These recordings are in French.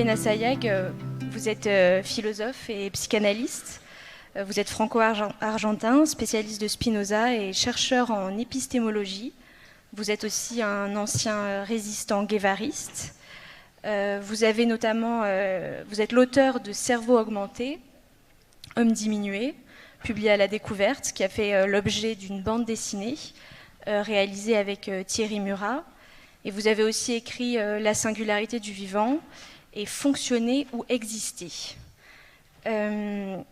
Elena Sayag, vous êtes philosophe et psychanalyste. Vous êtes franco-argentin, spécialiste de Spinoza et chercheur en épistémologie. Vous êtes aussi un ancien résistant guévariste. Vous êtes l'auteur de Cerveau augmenté, Homme diminué, publié à La Découverte, qui a fait l'objet d'une bande dessinée réalisée avec Thierry Murat. Et vous avez aussi écrit La singularité du vivant et Fonctionner ou exister. Il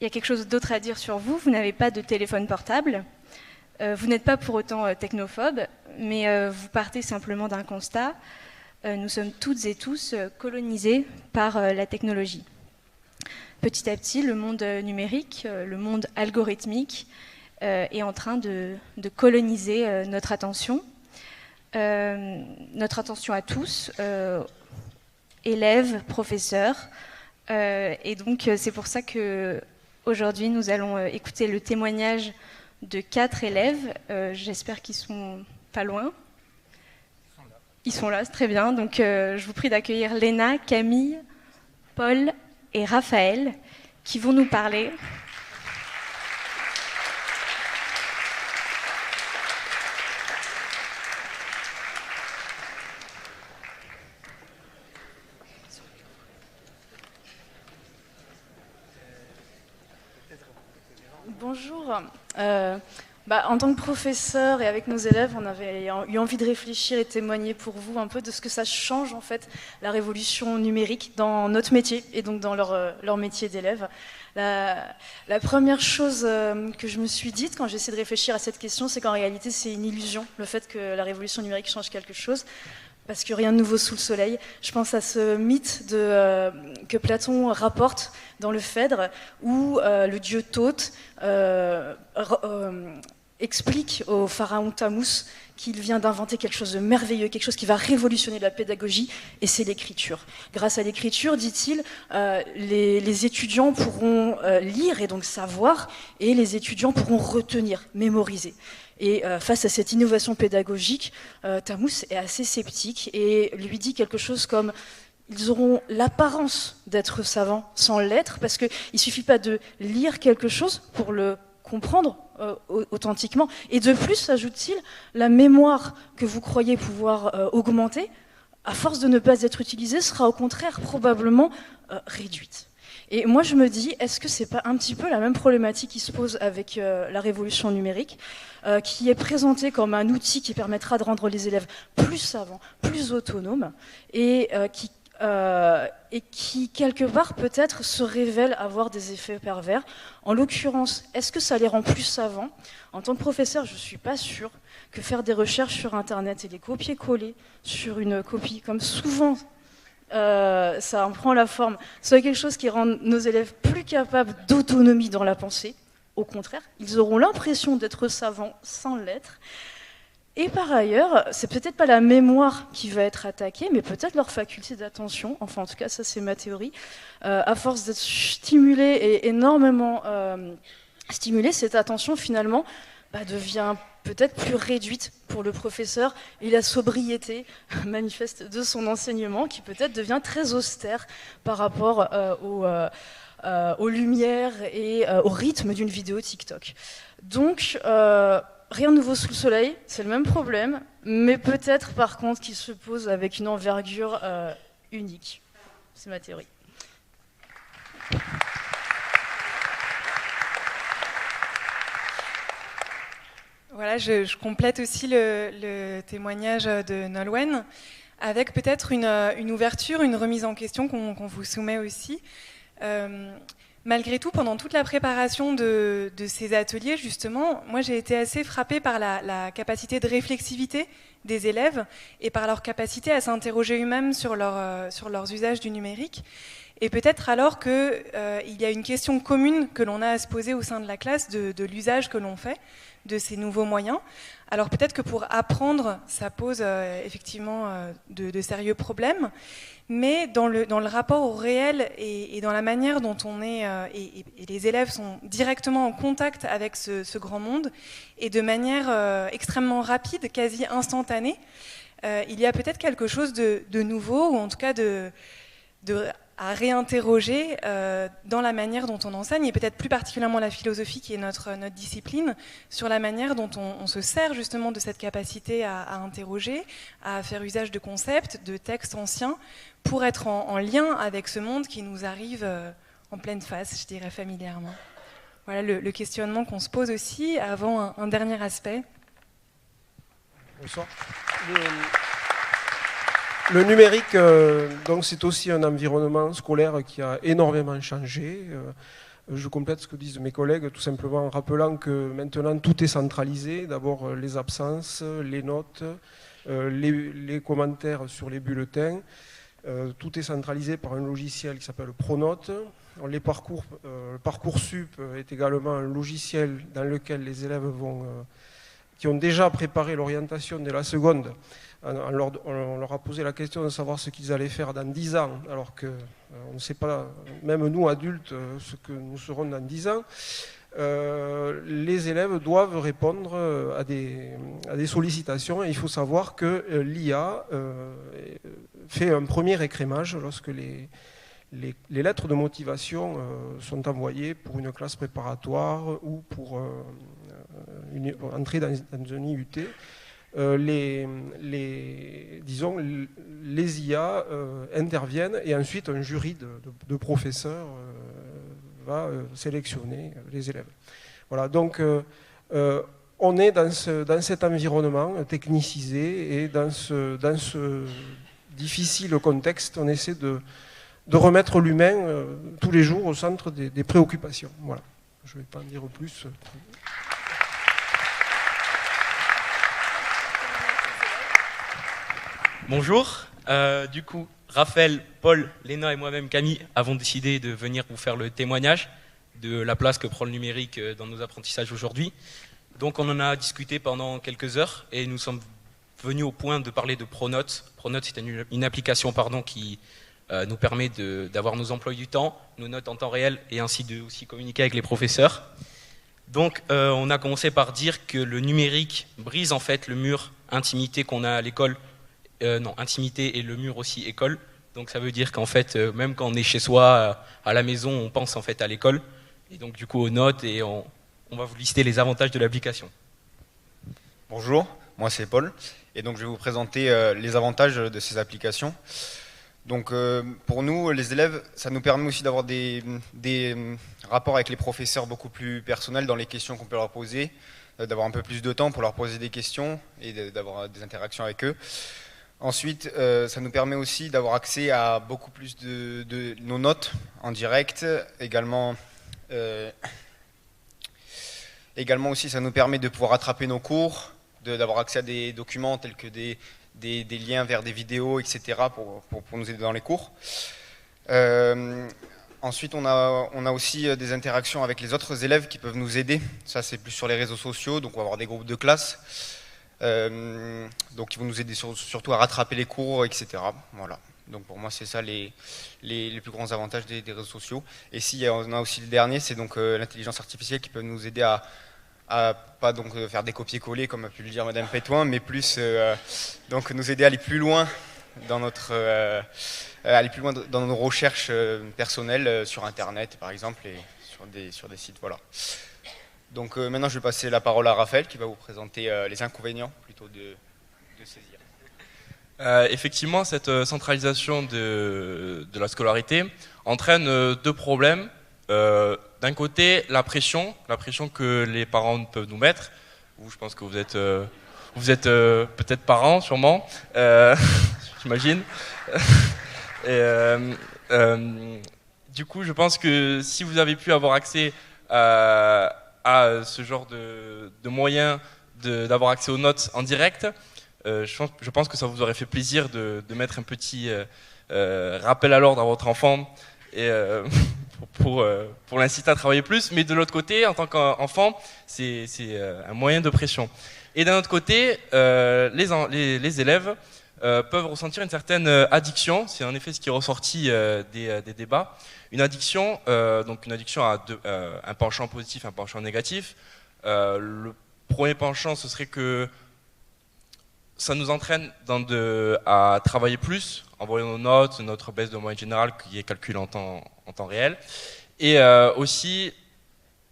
y a quelque chose d'autre à dire sur vous. Vous n'avez pas de téléphone portable. Vous n'êtes pas pour autant technophobe, mais vous partez simplement d'un constat. Nous sommes toutes et tous colonisés par la technologie. Petit à petit, le monde numérique, le monde algorithmique est en train de coloniser notre attention à tous, élèves, professeurs. Et donc, c'est pour ça qu'aujourd'hui, nous allons écouter le témoignage de 4 élèves. J'espère qu'ils sont pas loin. Ils sont là, c'est très bien. Donc, je vous prie d'accueillir Léna, Camille, Paul et Raphaël qui vont nous parler. Bonjour. En tant que professeur et avec nos élèves, on avait eu envie de réfléchir et témoigner pour vous un peu de ce que ça change en fait la révolution numérique dans notre métier et donc dans leur métier d'élève. La première chose que je me suis dite quand j'ai essayé de réfléchir à cette question, c'est qu'en réalité c'est une illusion, le fait que la révolution numérique change quelque chose. Parce que rien de nouveau sous le soleil. Je pense à ce mythe que Platon rapporte dans le Phèdre, où le dieu Thoth explique au pharaon Thammuz qu'il vient d'inventer quelque chose de merveilleux, quelque chose qui va révolutionner la pédagogie, et c'est l'écriture. Grâce à l'écriture, dit-il, les étudiants pourront lire et donc savoir, et les étudiants pourront retenir, mémoriser. Et face à cette innovation pédagogique, Thammuz est assez sceptique et lui dit quelque chose comme « ils auront l'apparence d'être savants sans l'être » parce qu'il ne suffit pas de lire quelque chose pour le comprendre authentiquement. Et de plus, ajoute-t-il, la mémoire que vous croyez pouvoir augmenter, à force de ne pas être utilisée, sera au contraire probablement réduite. Et moi je me dis, est-ce que c'est pas un petit peu la même problématique qui se pose avec la révolution numérique, qui est présentée comme un outil qui permettra de rendre les élèves plus savants, plus autonomes, et qui quelque part peut-être se révèle avoir des effets pervers. En l'occurrence, est-ce que ça les rend plus savants ? En tant que professeur, je ne suis pas sûre que faire des recherches sur Internet et les copier-coller sur une copie, comme souvent ça en prend la forme, soit quelque chose qui rend nos élèves plus capables d'autonomie dans la pensée. Au contraire, ils auront l'impression d'être savants sans l'être. Et par ailleurs, c'est peut-être pas la mémoire qui va être attaquée, mais peut-être leur faculté d'attention. Enfin, en tout cas, ça c'est ma théorie. À force d'être stimulée et énormément stimulée, cette attention finalement devient peut-être plus réduite pour le professeur et la sobriété manifeste de son enseignement qui peut-être devient très austère par rapport aux lumières et au rythme d'une vidéo TikTok. Donc, rien de nouveau sous le soleil, c'est le même problème, mais peut-être par contre qu'il se pose avec une envergure unique. C'est ma théorie. Voilà, je complète aussi le témoignage de Nolwenn avec peut-être une ouverture, une remise en question qu'on vous soumet aussi. Malgré tout, pendant toute la préparation de ces ateliers, justement, moi j'ai été assez frappée par la capacité de réflexivité des élèves et par leur capacité à s'interroger eux-mêmes sur leurs usages du numérique. Et peut-être alors qu'il y a une question commune que l'on a à se poser au sein de la classe de l'usage que l'on fait de ces nouveaux moyens. Alors peut-être que pour apprendre, ça pose effectivement de sérieux problèmes, mais dans le rapport au réel et dans la manière dont on est, et les élèves sont directement en contact avec ce grand monde, et de manière extrêmement rapide, quasi instantanée, il y a peut-être quelque chose de nouveau, ou en tout cas à réinterroger dans la manière dont on enseigne, et peut-être plus particulièrement la philosophie qui est notre discipline, sur la manière dont on se sert justement de cette capacité à interroger, à faire usage de concepts, de textes anciens, pour être en lien avec ce monde qui nous arrive en pleine face, je dirais familièrement. Voilà le questionnement qu'on se pose aussi avant un dernier aspect. Bonsoir. Le numérique, donc c'est aussi un environnement scolaire qui a énormément changé. Je complète ce que disent mes collègues, tout simplement en rappelant que maintenant tout est centralisé. D'abord les absences, les notes, les commentaires sur les bulletins. Tout est centralisé par un logiciel qui s'appelle Pronote. Le Parcoursup est également un logiciel dans lequel les élèves qui ont déjà préparé l'orientation de la seconde, on leur a posé la question de savoir ce qu'ils allaient faire dans 10 ans, alors qu'on ne sait pas, même nous adultes, ce que nous serons dans 10 ans. Les élèves doivent répondre à des sollicitations, et il faut savoir que l'IA fait un premier écrémage lorsque les lettres de motivation sont envoyées pour une classe préparatoire ou pour entrer dans un IUT. Les IA interviennent et ensuite un jury de professeurs va sélectionner les élèves. Voilà, donc on est dans cet environnement technicisé, et dans ce difficile contexte, on essaie de remettre l'humain tous les jours au centre des préoccupations. Voilà, je ne vais pas en dire plus. Bonjour, du coup, Raphaël, Paul, Léna et moi-même, Camille, avons décidé de venir vous faire le témoignage de la place que prend le numérique dans nos apprentissages aujourd'hui. Donc on en a discuté pendant quelques heures et nous sommes venus au point de parler de Pronote. Pronote, c'est une application qui nous permet d'avoir nos emplois du temps, nos notes en temps réel et ainsi de aussi communiquer avec les professeurs. Donc on a commencé par dire que le numérique brise en fait le mur intimité qu'on a à l'école. Intimité et le mur aussi école. Donc ça veut dire qu'en fait, même quand on est chez soi, à la maison, on pense en fait à l'école. Et donc du coup aux notes, et on va vous lister les avantages de l'application. Bonjour, moi c'est Paul. Et donc je vais vous présenter les avantages de ces applications. Donc pour nous, les élèves, ça nous permet aussi d'avoir des rapports avec les professeurs beaucoup plus personnels dans les questions qu'on peut leur poser, d'avoir un peu plus de temps pour leur poser des questions et d'avoir des interactions avec eux. Ensuite, ça nous permet aussi d'avoir accès à beaucoup plus de nos notes en direct. Également aussi, ça nous permet de pouvoir rattraper nos cours, d'avoir accès à des documents tels que des liens vers des vidéos, etc. pour nous aider dans les cours. Ensuite, on a aussi des interactions avec les autres élèves qui peuvent nous aider. Ça, c'est plus sur les réseaux sociaux, donc on va avoir des groupes de classe. Donc ils vont nous aider surtout à rattraper les cours, etc. Voilà. Donc pour moi c'est ça les plus grands avantages des réseaux sociaux. Et si on a aussi le dernier, c'est donc l'intelligence artificielle qui peut nous aider à pas donc faire des copier-coller comme a pu le dire Madame Pétoin, mais plus donc nous aider à aller plus loin dans nos recherches personnelles sur Internet par exemple, et sur des sites, voilà. Donc maintenant, je vais passer la parole à Raphaël qui va vous présenter les inconvénients plutôt de saisir. Effectivement, cette centralisation de la scolarité entraîne deux problèmes. D'un côté, la pression que les parents peuvent nous mettre. Vous, je pense que vous êtes peut-être parents, sûrement, j'imagine. Du coup, je pense que si vous avez pu avoir accès à ce genre de moyens d'avoir accès aux notes en direct, je pense que ça vous aurait fait plaisir de mettre un petit rappel à l'ordre à votre enfant et pour l'inciter à travailler plus. Mais de l'autre côté, en tant qu'enfant, c'est un moyen de pression. Et d'un autre côté, les élèves peuvent ressentir une certaine addiction. C'est en effet ce qui est ressorti des débats. Une addiction a un penchant positif, un penchant négatif. Le premier penchant, ce serait que ça nous entraîne à travailler plus, en voyant nos notes, notre baisse de moyenne générale qui est calculée en temps réel. Et aussi,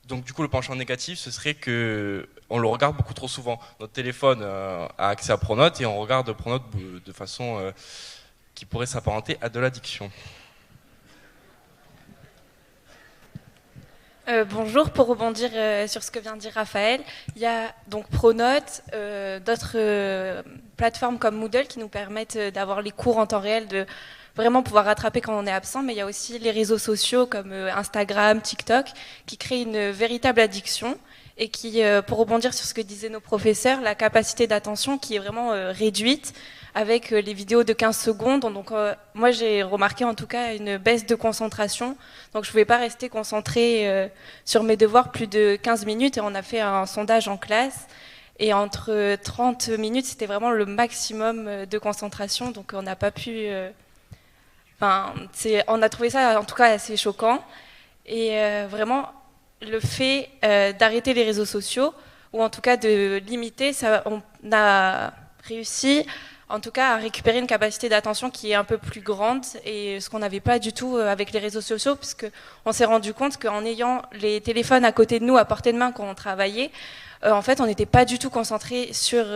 donc du coup, le penchant négatif, ce serait qu'on le regarde beaucoup trop souvent. Notre téléphone a accès à Pronote et on regarde Pronote de façon qui pourrait s'apparenter à de l'addiction. Bonjour, pour rebondir sur ce que vient de dire Raphaël, il y a donc Pronote, d'autres plateformes comme Moodle qui nous permettent d'avoir les cours en temps réel, de vraiment pouvoir rattraper quand on est absent, mais il y a aussi les réseaux sociaux comme Instagram, TikTok, qui créent une véritable addiction et qui, pour rebondir sur ce que disaient nos professeurs, la capacité d'attention qui est vraiment réduite avec les vidéos de 15 secondes. Donc moi j'ai remarqué en tout cas une baisse de concentration, donc je ne pouvais pas rester concentrée sur mes devoirs plus de 15 minutes et on a fait un sondage en classe et entre 30 minutes c'était vraiment le maximum de concentration, donc on n'a pas pu... on a trouvé ça en tout cas assez choquant et vraiment le fait d'arrêter les réseaux sociaux ou en tout cas de limiter, on a réussi en tout cas à récupérer une capacité d'attention qui est un peu plus grande et ce qu'on n'avait pas du tout avec les réseaux sociaux, puisqu'on s'est rendu compte qu'en ayant les téléphones à côté de nous, à portée de main quand on travaillait, en fait on n'était pas du tout concentré sur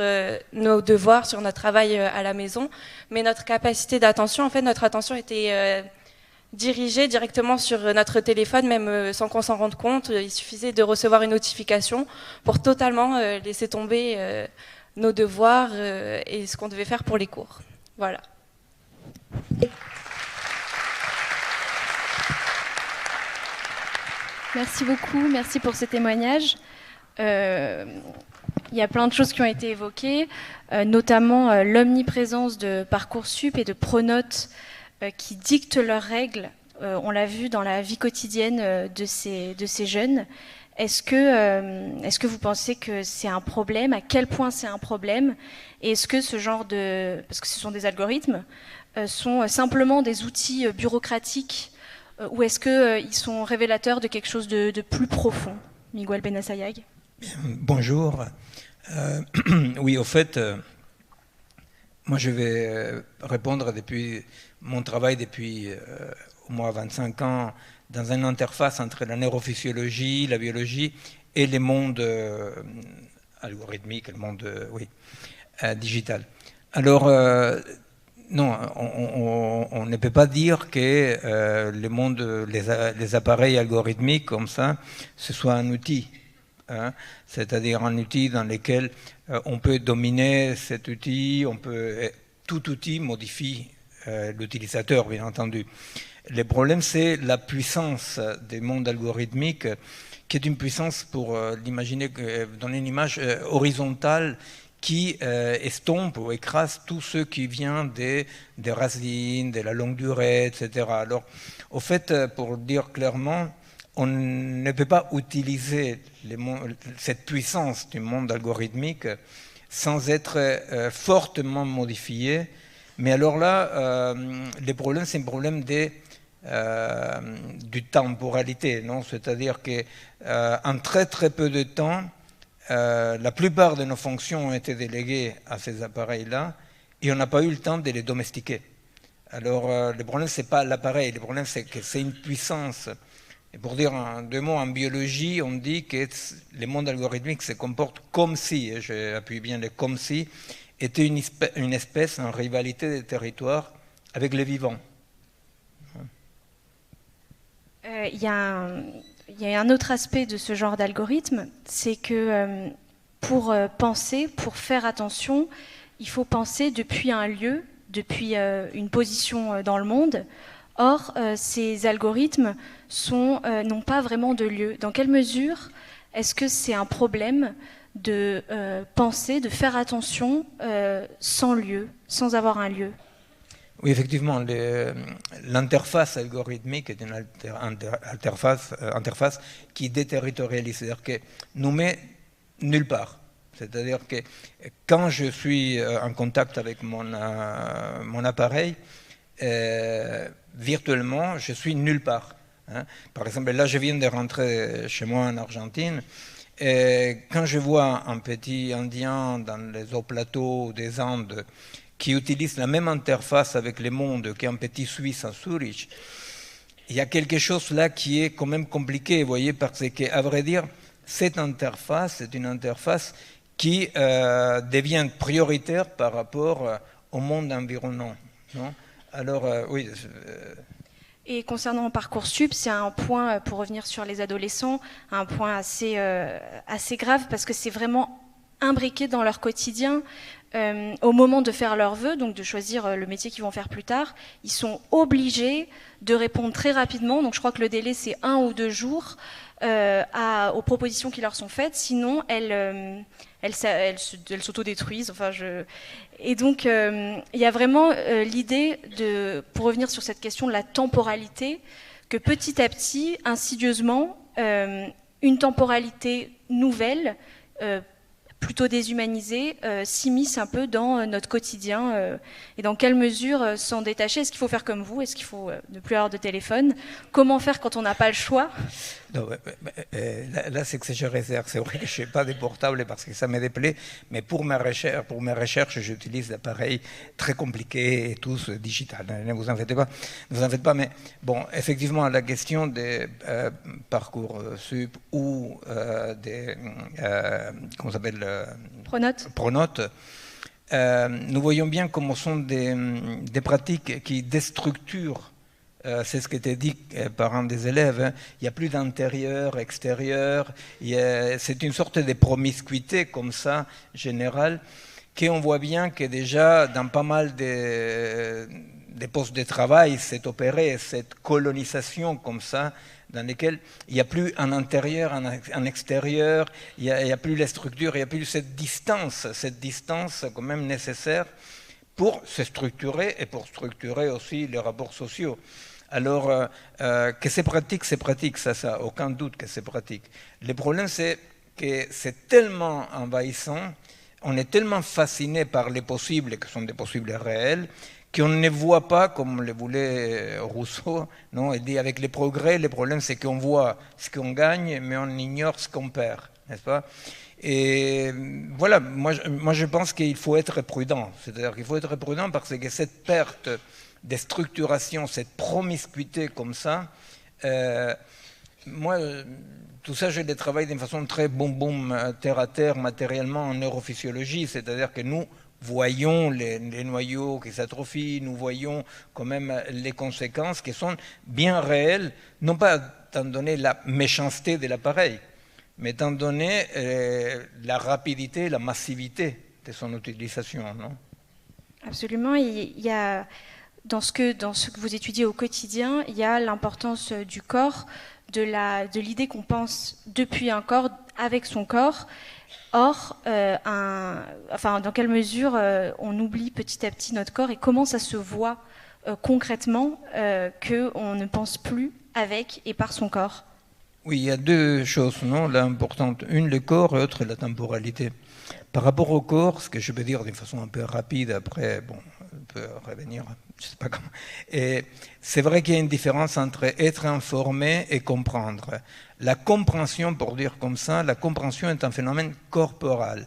nos devoirs, sur notre travail à la maison, mais notre capacité d'attention, en fait notre attention était dirigée directement sur notre téléphone, même sans qu'on s'en rende compte. Il suffisait de recevoir une notification pour totalement laisser tomber nos devoirs et ce qu'on devait faire pour les cours. Voilà. Merci beaucoup, merci pour ce témoignage. Il y a plein de choses qui ont été évoquées, notamment l'omniprésence de Parcoursup et de Pronote qui dictent leurs règles. On l'a vu dans la vie quotidienne de ces jeunes. Est-ce que vous pensez que c'est un problème? À quel point c'est un problème? Et est-ce que ce genre parce que ce sont des algorithmes, sont simplement des outils bureaucratiques ou est-ce qu'ils sont révélateurs de quelque chose de plus profond? Miguel Benassayag. Bonjour. Oui, au fait, moi je vais répondre depuis mon travail depuis au moins 25 ans dans une interface entre la neurophysiologie, la biologie et les mondes algorithmiques, le monde digital. Alors, non, on ne peut pas dire que le monde, les appareils algorithmiques comme ça, ce soit un outil. Hein, c'est-à-dire un outil dans lequel on peut dominer cet outil, tout outil modifie l'utilisateur, bien entendu. Le problème, c'est la puissance des mondes algorithmiques, qui est une puissance, pour l'imaginer, donner une image horizontale qui estompe ou écrase tout ce qui vient des racines, de la longue durée, etc. Alors, au fait, pour dire clairement, on ne peut pas utiliser cette puissance du monde algorithmique sans être fortement modifié. Mais alors là, le problème, c'est un problème de temporalité, non? C'est-à-dire qu'en très très peu de temps, la plupart de nos fonctions ont été déléguées à ces appareils-là et on n'a pas eu le temps de les domestiquer. Alors le problème, c'est pas l'appareil, le problème, c'est que c'est une puissance. Et pour dire deux mots, en biologie, on dit que le monde algorithmique se comporte comme si, et j'appuie bien le comme si, était une espèce en rivalité des territoires avec les vivants. Il y a un autre aspect de ce genre d'algorithme, c'est que pour penser, pour faire attention, il faut penser depuis un lieu, depuis une position dans le monde. Or, ces algorithmes n'ont pas vraiment de lieu. Dans quelle mesure est-ce que c'est un problème de penser, de faire attention sans lieu, sans avoir un lieu? Oui, effectivement, l'interface algorithmique est une interface qui déterritorialise, c'est-à-dire que nous met nulle part. C'est-à-dire que quand je suis en contact avec mon appareil, virtuellement, je suis nulle part. Hein. Par exemple, là, je viens de rentrer chez moi en Argentine Et quand je vois un petit Indien dans les hauts plateaux des Andes qui utilise la même interface avec le monde qu'un petit Suisse à Zurich, il y a quelque chose là qui est quand même compliqué, vous voyez, parce qu'à vrai dire, cette interface, c'est une interface qui devient prioritaire par rapport au monde environnant. Non? Alors, oui. Et concernant Parcoursup, c'est un point, pour revenir sur les adolescents, un point assez grave, parce que c'est vraiment imbriqué dans leur quotidien. Au moment de faire leurs vœux, donc de choisir le métier qu'ils vont faire plus tard, ils sont obligés de répondre très rapidement. Donc je crois que le délai, c'est 1 ou 2 jours aux propositions qui leur sont faites. Sinon, elles s'autodétruisent. Et donc, il y a vraiment l'idée pour revenir sur cette question de la temporalité, que petit à petit, insidieusement, une temporalité nouvelle, plutôt déshumanisée, s'immisce un peu dans notre quotidien. Et dans quelle mesure s'en détacher? Est-ce qu'il faut faire comme vous? Est-ce qu'il faut ne plus avoir de téléphone? Comment faire quand on n'a pas le choix? Non, là, c'est que je réserve. C'est vrai que je n'ai pas de portable parce que ça me déplaît, mais pour mes recherches, j'utilise des appareils très compliqués et tous digital. Ne vous en faites pas. Ne vous en faites pas. Mais bon, effectivement, la question des Parcoursup ou des comment ça s'appelle Pronote. Nous voyons bien comment sont des pratiques qui déstructurent. C'est ce qui était dit par un des élèves. Hein. Il n'y a plus d'intérieur, extérieur. C'est une sorte de promiscuité comme ça, générale, qu'on voit bien que déjà dans pas mal des postes de travail s'est opérée cette colonisation comme ça, dans lesquels il n'y a plus un intérieur, un extérieur, il n'y a plus la structure, il n'y a plus cette distance quand même nécessaire pour se structurer et pour structurer aussi les rapports sociaux. Alors, que c'est pratique, ça, aucun doute que c'est pratique. Le problème, c'est que c'est tellement envahissant, on est tellement fasciné par les possibles, qui sont des possibles réels, qu'on ne voit pas, comme le voulait Rousseau, non? Il dit avec les progrès, le problème c'est qu'on voit ce qu'on gagne, mais on ignore ce qu'on perd, n'est-ce pas? Et voilà, moi je pense qu'il faut être prudent, c'est-à-dire qu'il faut être prudent parce que cette perte de structuration, cette promiscuité comme ça, moi tout ça je le travaille d'une façon très terre à terre, matériellement en neurophysiologie, c'est-à-dire que nous voyons les noyaux qui s'atrophient, nous voyons quand même les conséquences qui sont bien réelles, non pas étant donné la méchanceté de l'appareil, mais étant donné la rapidité, la massivité de son utilisation. Non? Absolument. Il y a, dans ce que vous étudiez au quotidien, il y a l'importance du corps, de l'idée qu'on pense depuis un corps, avec son corps. Or, dans quelle mesure on oublie petit à petit notre corps et comment ça se voit concrètement qu'on ne pense plus avec et par son corps? Oui, il y a 2 choses, non, là, importantes. Une, le corps, et l'autre, la temporalité. Par rapport au corps, ce que je peux dire d'une façon un peu rapide, après, bon, on peut revenir, je ne sais pas comment. Et c'est vrai qu'il y a une différence entre être informé et comprendre. La compréhension, pour dire comme ça, la compréhension est un phénomène corporel,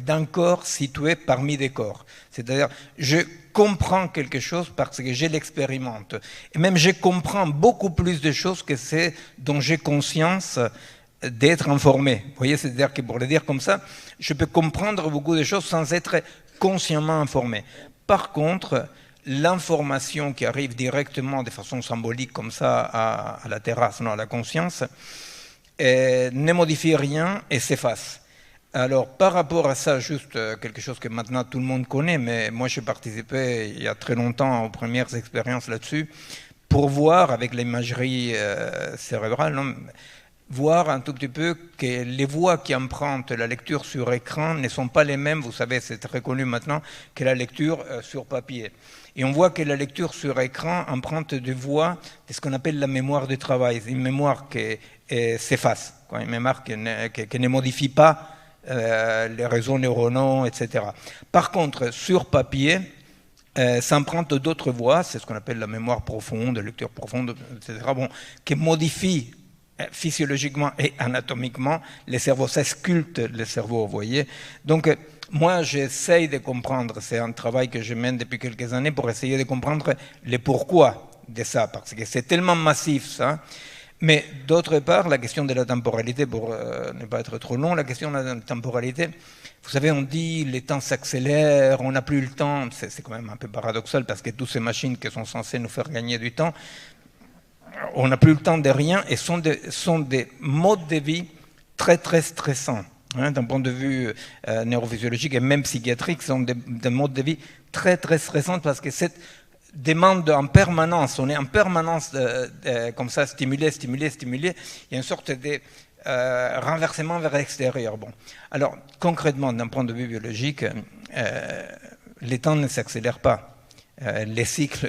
d'un corps situé parmi des corps. C'est-à-dire, je comprends quelque chose parce que je l'expérimente. Et même, je comprends beaucoup plus de choses que c'est dont j'ai conscience d'être informé. Vous voyez, c'est-à-dire que pour le dire comme ça, je peux comprendre beaucoup de choses sans être consciemment informé. Par contre, l'information qui arrive directement de façon symbolique comme ça à la terrasse, non, à la conscience, ne modifie rien et s'efface. Alors, par rapport à ça, juste quelque chose que maintenant tout le monde connaît, mais moi j'ai participé il y a très longtemps aux premières expériences là-dessus, pour voir avec l'imagerie cérébrale, non, voir un tout petit peu que les voies qui empruntent la lecture sur écran ne sont pas les mêmes, vous savez, c'est très connu maintenant, que la lecture sur papier. Et on voit que la lecture sur écran emprunte des voies de ce qu'on appelle la mémoire de travail, une mémoire qui s'efface, une mémoire qui ne modifie pas les réseaux neuronaux, etc. Par contre, sur papier, s'emprunte d'autres voies, c'est ce qu'on appelle la mémoire profonde, la lecture profonde, etc., bon, qui modifie physiologiquement et anatomiquement, les cerveaux, ça sculpte le cerveau, vous voyez. Donc, moi, j'essaye de comprendre, c'est un travail que je mène depuis quelques années pour essayer de comprendre les pourquoi de ça, parce que c'est tellement massif, ça. Mais d'autre part, la question de la temporalité, pour ne pas être trop long, la question de la temporalité, vous savez, on dit les temps s'accélèrent, on n'a plus le temps, c'est quand même un peu paradoxal, parce que toutes ces machines qui sont censées nous faire gagner du temps, on n'a plus le temps de rien et sont des modes de vie très très stressants. D'un point de vue neurophysiologique et même psychiatrique, sont des modes de vie très très stressants parce que cette demande en permanence, on est en permanence comme ça, stimulé. Il y a une sorte de renversement vers l'extérieur. Bon. Alors concrètement, d'un point de vue biologique, les temps ne s'accélèrent pas. Les cycles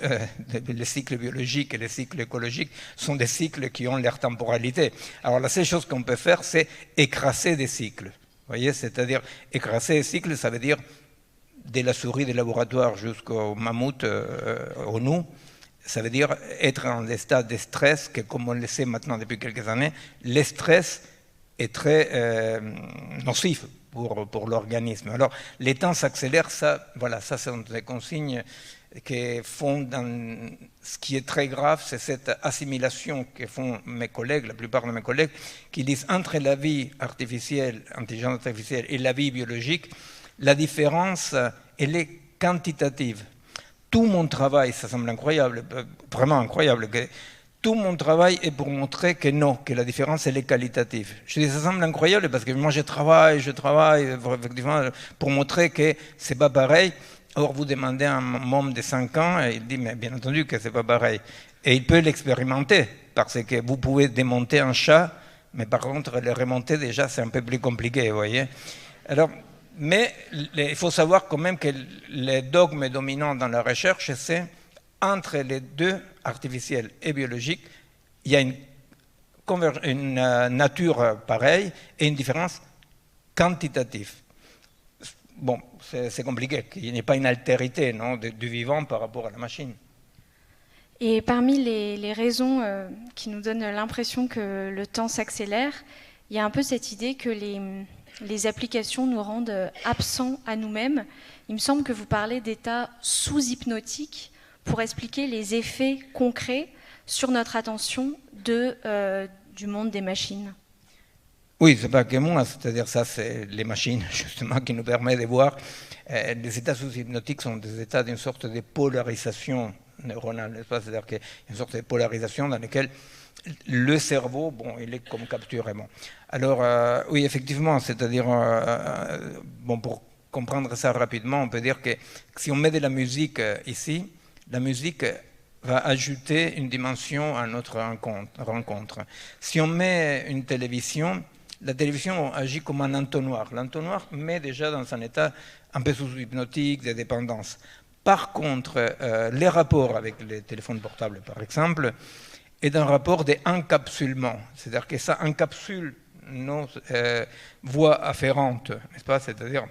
biologiques et les cycles écologiques sont des cycles qui ont leur temporalité. Alors la seule chose qu'on peut faire, c'est écraser des cycles. Vous voyez, c'est-à-dire écraser des cycles, ça veut dire de la souris de laboratoire jusqu'au mammouth, au nous. Ça veut dire être dans des stades de stress que, comme on le sait maintenant depuis quelques années, le stress est très nocif pour l'organisme. Alors les temps s'accélèrent, ça sont des consignes qui font ce qui est très grave, c'est cette assimilation que font mes collègues, la plupart de mes collègues, qui disent entre la vie artificielle, intelligence artificielle et la vie biologique, la différence, elle est quantitative. Tout mon travail, ça semble incroyable, vraiment incroyable, que tout mon travail est pour montrer que non, que la différence, elle est qualitative. Je dis, ça semble incroyable parce que moi, je travaille effectivement pour montrer que c'est pas pareil. Or, vous demandez à un môme de 5 ans, et il dit, mais bien entendu que c'est pas pareil. Et il peut l'expérimenter, parce que vous pouvez démonter un chat, mais par contre, le remonter, déjà, c'est un peu plus compliqué, vous voyez. Alors, mais il faut savoir quand même que les dogmes dominants dans la recherche, c'est entre les deux, artificiel et biologique, il y a une nature pareille et une différence quantitative. Bon, c'est compliqué, qu'il n'y ait pas une altérité du vivant par rapport à la machine. Et parmi les raisons qui nous donnent l'impression que le temps s'accélère, il y a un peu cette idée que les applications nous rendent absents à nous-mêmes. Il me semble que vous parlez d'états sous-hypnotiques pour expliquer les effets concrets sur notre attention du monde des machines. Oui, c'est pas que moi, c'est-à-dire ça, c'est les machines justement qui nous permettent de voir. Les états sous-hypnotiques sont des états d'une sorte de polarisation neuronale, n'est-ce pas? C'est-à-dire qu'il y a une sorte de polarisation dans laquelle le cerveau, bon, il est comme capturé. Bon. Alors, oui, effectivement, c'est-à-dire, bon, pour comprendre ça rapidement, on peut dire que si on met de la musique ici, la musique va ajouter une dimension à notre rencontre. Si on met une télévision, la télévision agit comme un entonnoir. L'entonnoir met déjà dans un état un peu sous-hypnotique, de dépendance. Par contre, les rapports avec les téléphones portables, par exemple, est un rapport d'encapsulement. C'est-à-dire que ça encapsule nos voies afférentes, n'est-ce pas? C'est-à-dire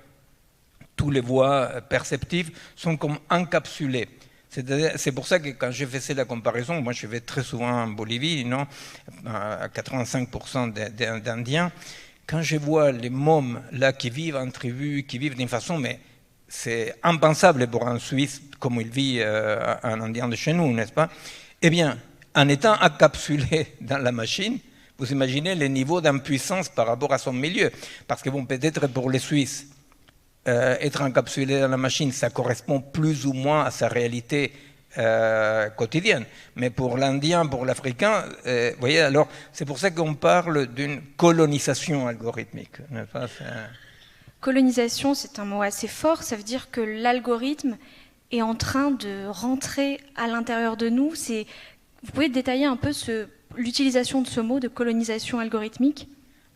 toutes les voies perceptives sont comme encapsulées. C'est pour ça que quand je faisais la comparaison, moi je vais très souvent en Bolivie, non, à 85% d'Indiens, quand je vois les mômes là qui vivent en tribu, qui vivent d'une façon, mais c'est impensable pour un Suisse comme il vit un Indien de chez nous, n'est-ce pas? Eh bien, en étant encapsulé dans la machine, vous imaginez les niveaux d'impuissance par rapport à son milieu, parce que bon, peut-être pour les Suisses, être encapsulé dans la machine, ça correspond plus ou moins à sa réalité quotidienne. Mais pour l'Indien, pour l'Africain, vous voyez, alors c'est pour ça qu'on parle d'une colonisation algorithmique. Colonisation, c'est un mot assez fort. Ça veut dire que l'algorithme est en train de rentrer à l'intérieur de nous. Vous pouvez détailler un peu l'utilisation de ce mot de colonisation algorithmique?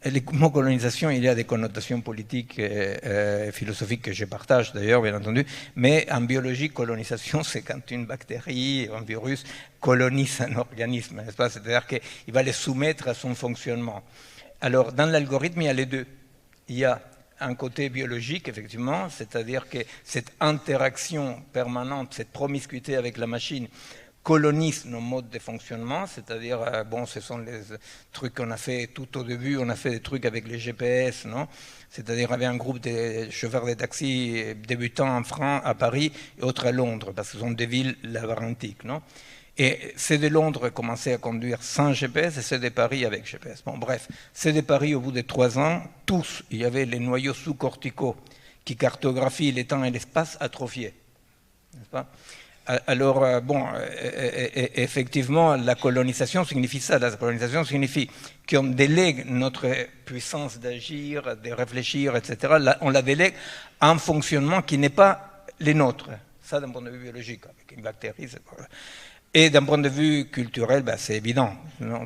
Le mot colonisation, il y a des connotations politiques et philosophiques que je partage d'ailleurs, bien entendu, mais en biologie, colonisation, c'est quand une bactérie, un virus colonise un organisme, n'est-ce pas? C'est-à-dire qu'il va le soumettre à son fonctionnement. Alors, dans l'algorithme, il y a les deux. Il y a un côté biologique, effectivement, c'est-à-dire que cette interaction permanente, cette promiscuité avec la machine, colonisent nos modes de fonctionnement, c'est-à-dire, bon, ce sont les trucs qu'on a fait tout au début, on a fait des trucs avec les GPS, non? C'est-à-dire, il y avait un groupe de chauffeurs de taxi débutants en France, à Paris, et autres à Londres, parce que ce sont des villes labyrinthiques, non? Et ceux de Londres commençaient à conduire sans GPS et ceux de Paris avec GPS. Bon, bref, ceux de Paris, au bout de 3 ans, tous, il y avait les noyaux sous-corticaux qui cartographient les temps et l'espace atrophiés. N'est-ce pas? Alors, bon, effectivement, la colonisation signifie ça. La colonisation signifie qu'on délègue notre puissance d'agir, de réfléchir, etc. On la délègue à un fonctionnement qui n'est pas les nôtres. Ça, d'un point de vue biologique, avec une bactérie, c'est pas... Et d'un point de vue culturel, ben, c'est évident. Non,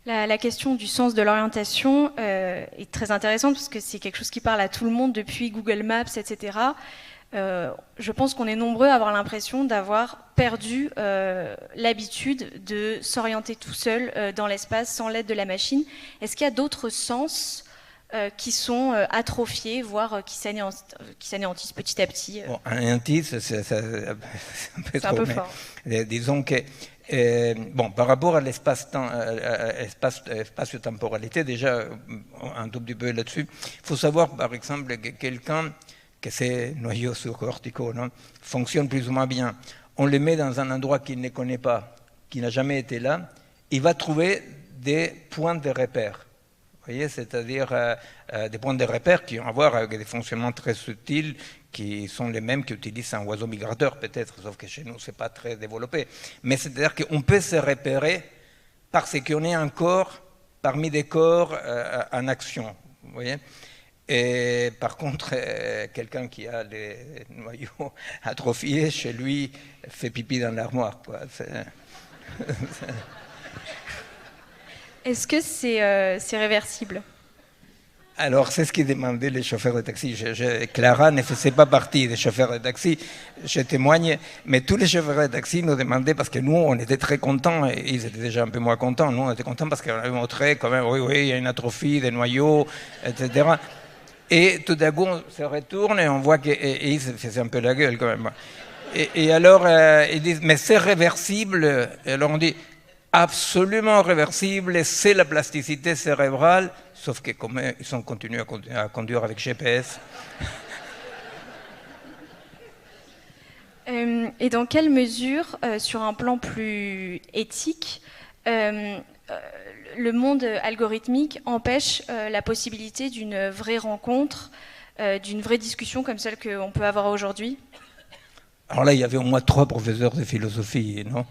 la question du sens de l'orientation est très intéressante parce que c'est quelque chose qui parle à tout le monde depuis Google Maps, etc. Je pense qu'on est nombreux à avoir l'impression d'avoir perdu l'habitude de s'orienter tout seul dans l'espace sans l'aide de la machine. Est-ce qu'il y a d'autres sens qui sont atrophiés, voire qui s'anéantissent petit à petit? Bon, anéantissent, c'est un peu fort. Disons que, bon, par rapport à l'espace-temporalité, déjà, un tout petit peu là-dessus, il faut savoir, par exemple, que quelqu'un, que ces noyaux sous-corticaux, fonctionnent plus ou moins bien. On les met dans un endroit qu'il ne connaît pas, qui n'a jamais été là, il va trouver des points de repère. Vous voyez, c'est-à-dire des points de repère qui ont à voir avec des fonctionnements très subtils qui sont les mêmes qu'utilise un oiseau migrateur peut-être, sauf que chez nous, ce n'est pas très développé. Mais c'est-à-dire qu'on peut se repérer parce qu'on est un corps parmi des corps en action. Vous voyez? Et par contre, quelqu'un qui a les noyaux atrophiés, chez lui, fait pipi dans l'armoire. Est-ce que c'est réversible? Alors, c'est ce qui demandaient les chauffeurs de taxi. Clara ne faisait pas partie des chauffeurs de taxi, je témoigne, mais tous les chauffeurs de taxi nous demandaient, parce que nous, on était très contents, et ils étaient déjà un peu moins contents. Nous, on était contents parce qu'on avait montré quand même, oui, il y a une atrophie des noyaux, etc. Et tout d'un coup, on se retourne et on voit qu'ils se faisaient un peu la gueule quand même. Et alors, ils disent, mais c'est réversible. Et alors on dit, absolument réversible, c'est la plasticité cérébrale, sauf que comme ils ont continué à conduire avec GPS. Et dans quelle mesure, sur un plan plus éthique, le monde algorithmique empêche la possibilité d'une vraie rencontre, d'une vraie discussion comme celle qu'on peut avoir aujourd'hui? Alors là, il y avait au moins 3 professeurs de philosophie, non?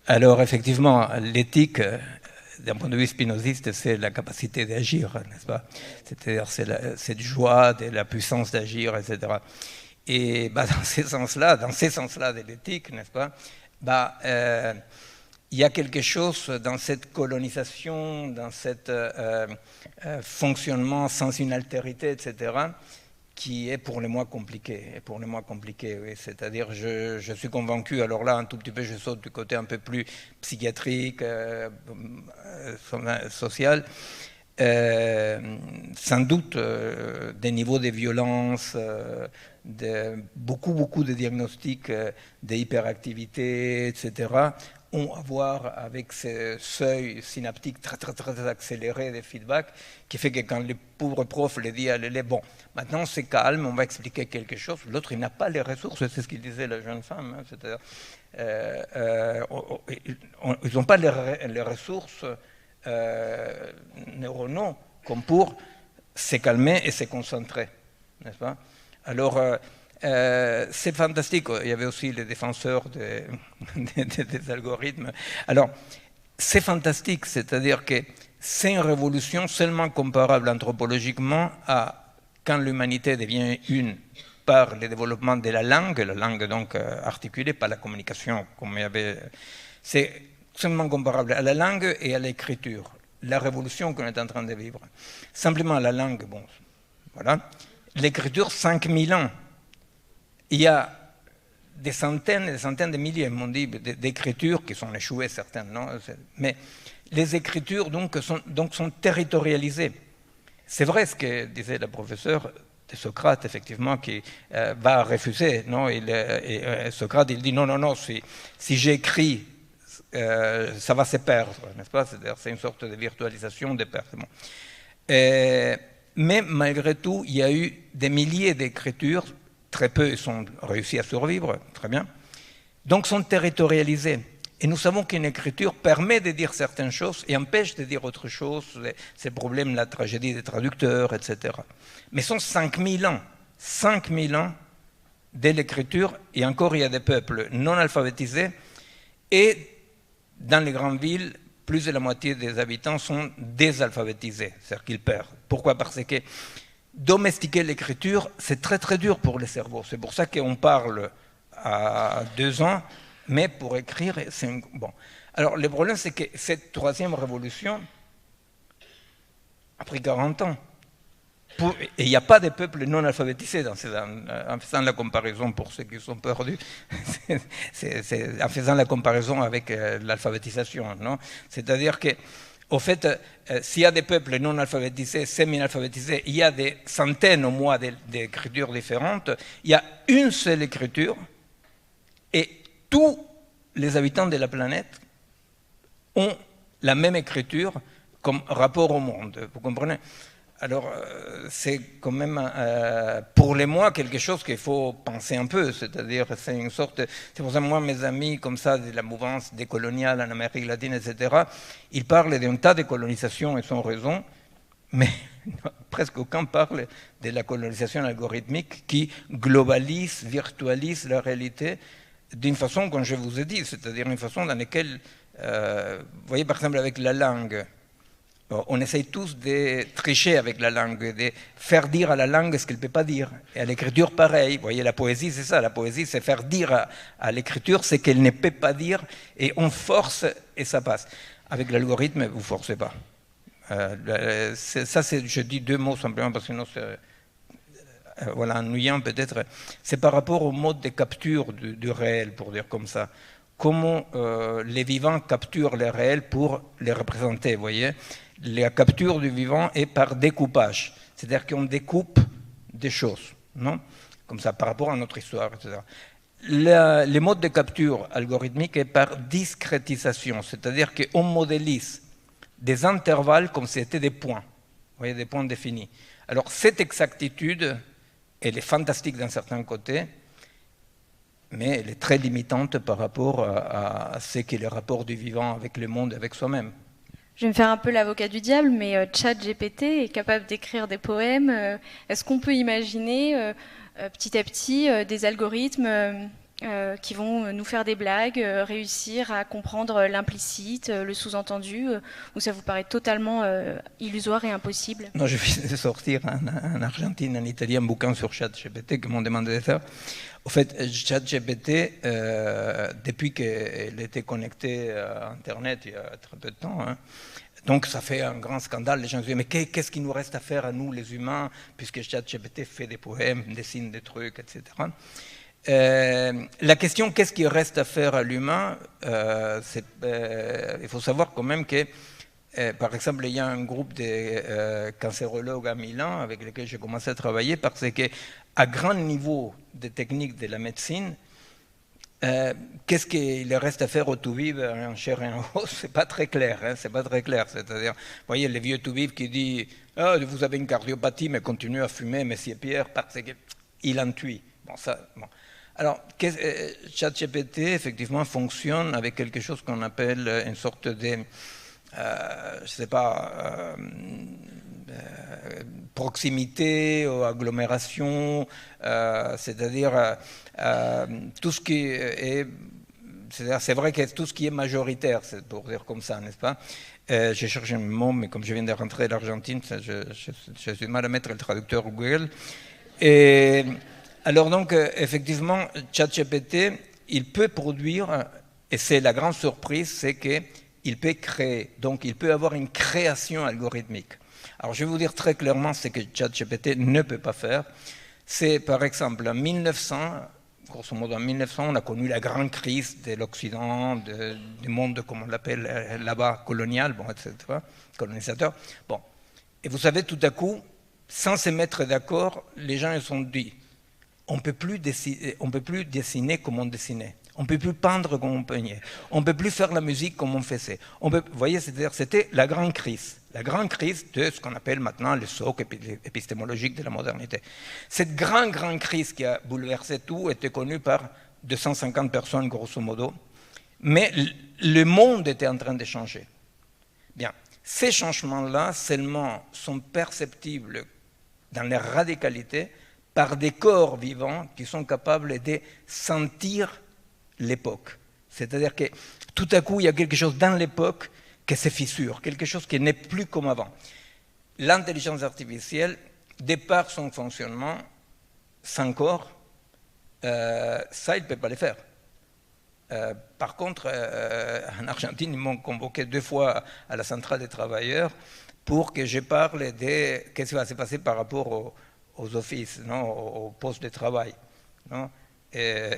Alors effectivement, l'éthique, d'un point de vue spinoziste, c'est la capacité d'agir, n'est-ce pas? C'est-à-dire cette joie de la puissance d'agir, etc. Et bah, dans ces sens-là de l'éthique, n'est-ce pas, bah, il y a quelque chose dans cette colonisation, dans cet fonctionnement sans une altérité, etc., qui est pour le moins compliqué. Oui. C'est-à-dire, je suis convaincu, alors là, un tout petit peu, je saute du côté un peu plus psychiatrique, social, sans doute des niveaux de violence, beaucoup de diagnostics d'hyperactivité, etc., ont à voir avec ce seuil synaptique très, très, très accéléré de feedback qui fait que quand le pauvre prof le dit à l'élève, bon, maintenant c'est calme, on va expliquer quelque chose, l'autre il n'a pas les ressources, c'est ce qu'il disait la jeune femme, hein, c'est-à-dire, ils n'ont pas les ressources neuronaux comme pour se calmer et se concentrer, n'est-ce pas? Alors, c'est fantastique. Il y avait aussi les défenseurs des algorithmes. Alors, c'est fantastique, c'est-à-dire que c'est une révolution seulement comparable anthropologiquement à quand l'humanité devient une par le développement de la langue donc articulée, pas la communication, comme il y avait. C'est seulement comparable à la langue et à l'écriture. La révolution qu'on est en train de vivre. Simplement la langue, bon, voilà. L'écriture, 5000 ans. Il y a des centaines et des centaines de milliers, m'ont dit, d'écritures qui sont échouées, certaines, non? Mais les écritures donc sont territorialisées. C'est vrai ce que disait la professeure, de Socrate, effectivement, qui va refuser. Non, Socrate, il dit non, si j'écris, ça va se perdre, n'est-ce pas? C'est une sorte de virtualisation des pertes. Bon. Mais malgré tout, il y a eu des milliers d'écritures, très peu ont réussi à survivre, très bien, donc sont territorialisées. Et nous savons qu'une écriture permet de dire certaines choses et empêche de dire autre chose. C'est le problème de la tragédie des traducteurs, etc. Mais ce sont 5000 ans de l'écriture, et encore il y a des peuples non alphabétisés, et dans les grandes villes, plus de la moitié des habitants sont désalphabétisés, c'est-à-dire qu'ils perdent. Pourquoi? Parce que domestiquer l'écriture, c'est très très dur pour le cerveau. C'est pour ça qu'on parle à 2 ans, mais pour écrire, c'est bon. Alors le problème, c'est que cette troisième révolution a pris 40 ans. Et il n'y a pas de peuple non alphabétisé en faisant la comparaison, pour ceux qui sont perdus, en faisant la comparaison avec l'alphabétisation. Non? C'est-à-dire que, au fait, s'il y a des peuples non alphabétisés, semi-alphabétisés, il y a des centaines au moins d'écritures différentes, il y a une seule écriture, et tous les habitants de la planète ont la même écriture comme rapport au monde. Vous comprenez? Alors, c'est quand même, pour les mois, quelque chose qu'il faut penser un peu. C'est-à-dire, c'est une sorte... C'est pour ça que moi, mes amis, comme ça, de la mouvance décoloniale en Amérique latine, etc., ils parlent d'un tas de colonisations et sans raison, mais presque aucun parle de la colonisation algorithmique qui globalise, virtualise la réalité d'une façon, comme je vous ai dit, c'est-à-dire une façon dans laquelle, vous voyez par exemple avec la langue, on essaye tous de tricher avec la langue, de faire dire à la langue ce qu'elle ne peut pas dire. Et à l'écriture, pareil. Vous voyez, la poésie, c'est ça. La poésie, c'est faire dire à l'écriture ce qu'elle ne peut pas dire, et on force et ça passe. Avec l'algorithme, vous ne forcez pas. Ça, je dis 2 mots simplement parce que sinon c'est... voilà, ennuyant peut-être, c'est par rapport au mode de capture du réel, pour dire comme ça. Comment les vivants capturent le réel pour les représenter, vous voyez. La capture du vivant est par découpage, c'est-à-dire qu'on découpe des choses, non? Comme ça, par rapport à notre histoire, etc. Le mode de capture algorithmique est par discrétisation, c'est-à-dire qu'on modélise des intervalles comme si c'était des points, vous voyez, des points définis. Alors cette exactitude, elle est fantastique d'un certain côté, mais elle est très limitante par rapport à ce qu'est le rapport du vivant avec le monde, avec soi-même. Je vais me faire un peu l'avocat du diable, mais ChatGPT est capable d'écrire des poèmes. Est-ce qu'on peut imaginer petit à petit des algorithmes qui vont nous faire des blagues, réussir à comprendre l'implicite, le sous-entendu, ou ça vous paraît totalement illusoire et impossible? Non, je viens de sortir en Argentine, en Italie, un bouquin sur ChatGPT qui m'ont demandé de faire. Au fait, ChatGPT, depuis qu'elle était connectée à Internet il y a très peu de temps, hein, donc ça fait un grand scandale. Les gens se disent, mais qu'est-ce qu'il nous reste à faire à nous, les humains, puisque ChatGPT fait des poèmes, dessine des trucs, etc. La question, qu'est-ce qu'il reste à faire à l'humain, il faut savoir quand même que, par exemple, il y a un groupe de cancérologues à Milan avec lesquels j'ai commencé à travailler parce qu'à grand niveau de techniques de la médecine, qu'est-ce qu'il reste à faire aux tout-vifs en chair et en os? C'est pas très clair, hein, c'est pas très clair. C'est-à-dire, vous voyez, le vieux tout-vif qui dit « Ah, vous avez une cardiopathie, mais continuez à fumer, Monsieur Pierre, parce qu'il en tue. » Bon, ça, bon. Alors, ChatGPT, effectivement, fonctionne avec quelque chose qu'on appelle une sorte de, je ne sais pas, proximité ou agglomération, c'est-à-dire tout ce qui est... C'est vrai que tout ce qui est majoritaire, c'est pour dire comme ça, n'est-ce pas? J'ai cherché un mot, mais comme je viens de rentrer d'Argentine, je suis mal à mettre le traducteur Google. Et... Alors donc, effectivement, ChatGPT, il peut produire, et c'est la grande surprise, c'est qu'il peut créer. Donc, il peut avoir une création algorithmique. Alors, je vais vous dire très clairement ce que ChatGPT ne peut pas faire. C'est, par exemple, en 1900, grosso modo en 1900, on a connu la grande crise de l'Occident, du monde, comme on l'appelle là-bas, colonial, bon, etc., colonisateur. Bon. Et vous savez, tout à coup, sans se mettre d'accord, les gens se sont dit, on ne peut plus dessiner comme on dessinait. On ne peut plus peindre comme on peignait. On ne peut plus faire la musique comme on faisait. Vous voyez, c'était la grande crise. La grande crise de ce qu'on appelle maintenant le socle épistémologique de la modernité. Cette grande crise qui a bouleversé tout était connue par 250 personnes, grosso modo. Mais le monde était en train de changer. Bien, ces changements-là seulement sont perceptibles dans leur radicalité par des corps vivants qui sont capables de sentir l'époque. C'est-à-dire que tout à coup, il y a quelque chose dans l'époque qui se fissure, quelque chose qui n'est plus comme avant. L'intelligence artificielle, de par son fonctionnement, sans corps, ça, il ne peut pas le faire. Par contre, en Argentine, ils m'ont convoqué 2 fois à la centrale des travailleurs pour que je parle de ce qui va se passer par rapport aux offices, non, aux postes de travail. Non. Et,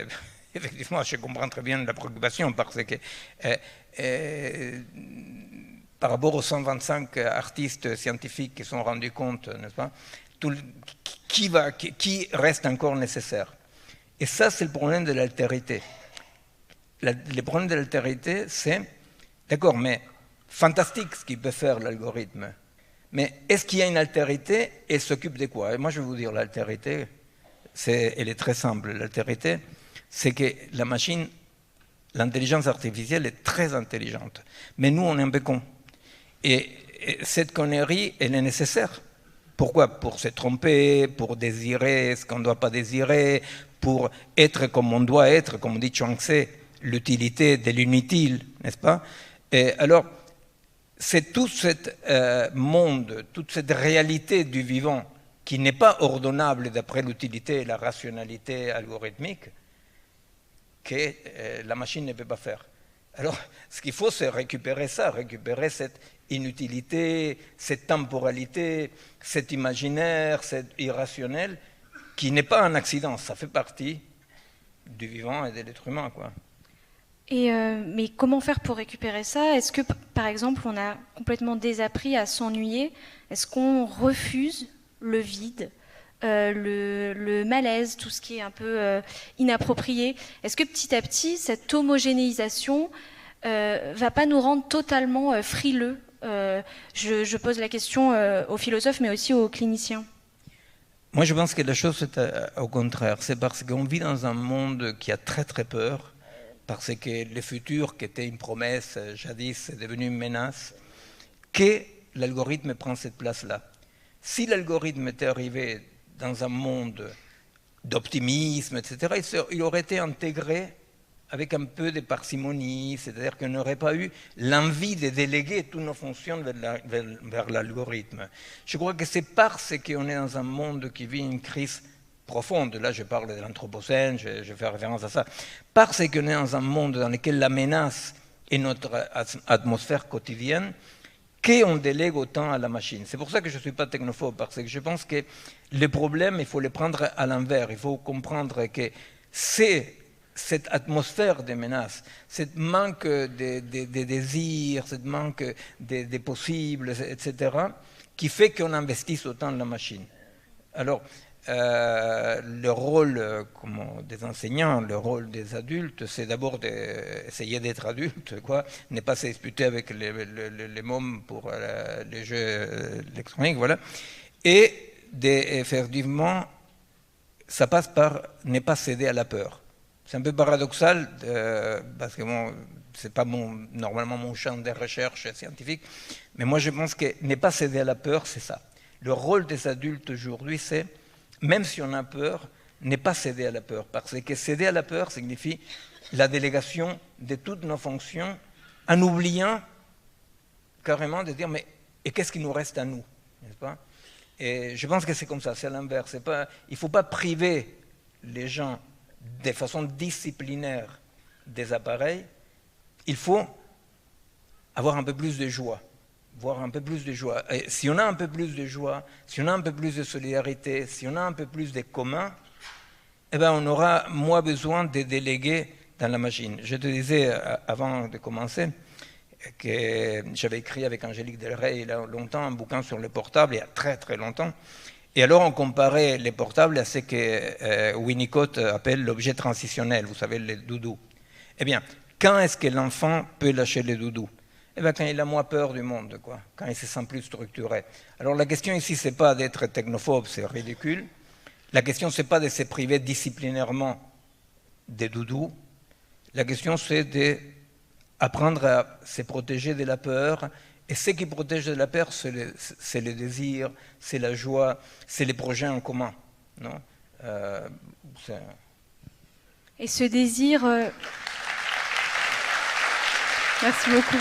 effectivement, je comprends très bien la préoccupation parce que par rapport aux 125 artistes scientifiques qui se sont rendus compte, n'est-ce pas, qui reste encore nécessaire. Et ça, c'est le problème de l'altérité. Le problème de l'altérité, c'est, d'accord, mais fantastique ce qu'il peut faire l'algorithme, mais est-ce qu'il y a une altérité et elle s'occupe de quoi? Et moi, je vais vous dire, l'altérité, elle est très simple. L'altérité, c'est que la machine, l'intelligence artificielle est très intelligente, mais nous, on est un peu cons. Et cette connerie, elle est nécessaire. Pourquoi? Pour se tromper, pour désirer ce qu'on ne doit pas désirer, pour être comme on doit être, comme dit Chuang Tse, l'utilité de l'inutile, n'est-ce pas? Et alors, c'est tout ce monde, toute cette réalité du vivant qui n'est pas ordonnable d'après l'utilité et la rationalité algorithmique que la machine ne peut pas faire. Alors, ce qu'il faut, c'est récupérer ça, récupérer cette inutilité, cette temporalité, cet imaginaire, cet irrationnel, qui n'est pas un accident, ça fait partie du vivant et de l'être humain, quoi. Mais comment faire pour récupérer ça? Est-ce que, par exemple, on a complètement désappris à s'ennuyer? Est-ce qu'on refuse le vide, le malaise, tout ce qui est un peu inapproprié? Est-ce que petit à petit, cette homogénéisation va pas nous rendre totalement frileux? Je pose la question aux philosophes, mais aussi aux cliniciens. Moi, je pense que la chose est au contraire. C'est parce qu'on vit dans un monde qui a très très peur, parce que le futur, qui était une promesse jadis, est devenu une menace, que l'algorithme prend cette place-là. Si l'algorithme était arrivé dans un monde d'optimisme, etc., il aurait été intégré avec un peu de parcimonie, c'est-à-dire qu'on n'aurait pas eu l'envie de déléguer toutes nos fonctions vers l'algorithme. Je crois que c'est parce qu'on est dans un monde qui vit une crise profonde, là je parle de l'anthropocène, je fais référence à ça, parce qu'on est dans un monde dans lequel la menace est notre atmosphère quotidienne, qu'on délègue autant à la machine. C'est pour ça que je ne suis pas technophobe, parce que je pense que les problèmes, il faut les prendre à l'envers. Il faut comprendre que c'est cette atmosphère de menace, ce manque de désirs, ce manque de possibles, etc., qui fait qu'on investisse autant dans la machine. Alors, le rôle des enseignants, le rôle des adultes, c'est d'abord d'essayer d'être adulte, quoi, ne pas se disputer avec les mômes pour les jeux électroniques, voilà, et effectivement, ça passe par ne pas céder à la peur. C'est un peu paradoxal, parce que bon, ce n'est pas normalement mon champ de recherche scientifique, mais moi je pense que ne pas céder à la peur, c'est ça. Le rôle des adultes aujourd'hui, c'est, même si on a peur, ne pas céder à la peur. Parce que céder à la peur signifie la délégation de toutes nos fonctions en oubliant carrément de dire, mais et qu'est-ce qui nous reste à nous, n'est-ce pas? Et je pense que c'est comme ça, c'est à l'inverse. Il ne faut pas priver les gens de façon disciplinaire des appareils. Il faut avoir un peu plus de joie. Voir un peu plus de joie. Et si on a un peu plus de joie, si on a un peu plus de solidarité, si on a un peu plus de commun, eh ben on aura moins besoin de déléguer dans la machine. Je te disais avant de commencer que j'avais écrit avec Angélique Delray il y a longtemps un bouquin sur le portable, il y a très très longtemps, Et alors on comparait les portables à ce que Winnicott appelle l'objet transitionnel, vous savez, les doudous. Eh bien, quand est-ce que l'enfant peut lâcher les doudous? Eh bien, quand il a moins peur du monde, quoi, quand il se sent plus structuré. Alors la question ici, ce n'est pas d'être technophobe, c'est ridicule. La question, ce n'est pas de se priver disciplinairement des doudous. La question, c'est d'apprendre à se protéger de la peur. Et ce qui protège de la peur, c'est le désir, c'est la joie, c'est les projets en commun. Non Et ce désir... Merci beaucoup.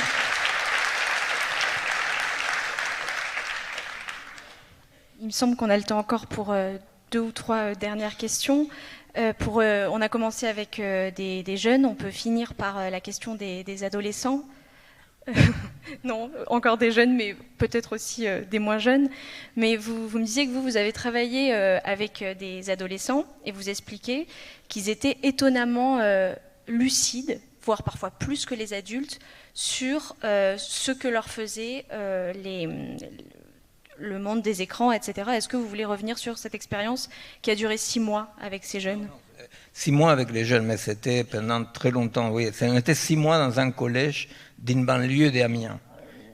Il me semble qu'on a le temps encore pour 2 ou 3 dernières questions. On a commencé avec des jeunes, on peut finir par la question des adolescents. Non, encore des jeunes, mais peut-être aussi des moins jeunes. Mais vous me disiez que vous avez travaillé avec des adolescents et vous expliquez qu'ils étaient étonnamment lucides, voire parfois plus que les adultes, sur ce que leur faisait le monde des écrans, etc. Est-ce que vous voulez revenir sur cette expérience qui a duré 6 mois avec ces jeunes? 6 mois avec les jeunes, mais c'était pendant très longtemps, oui. On était 6 mois dans un collège d'une banlieue d'Amiens.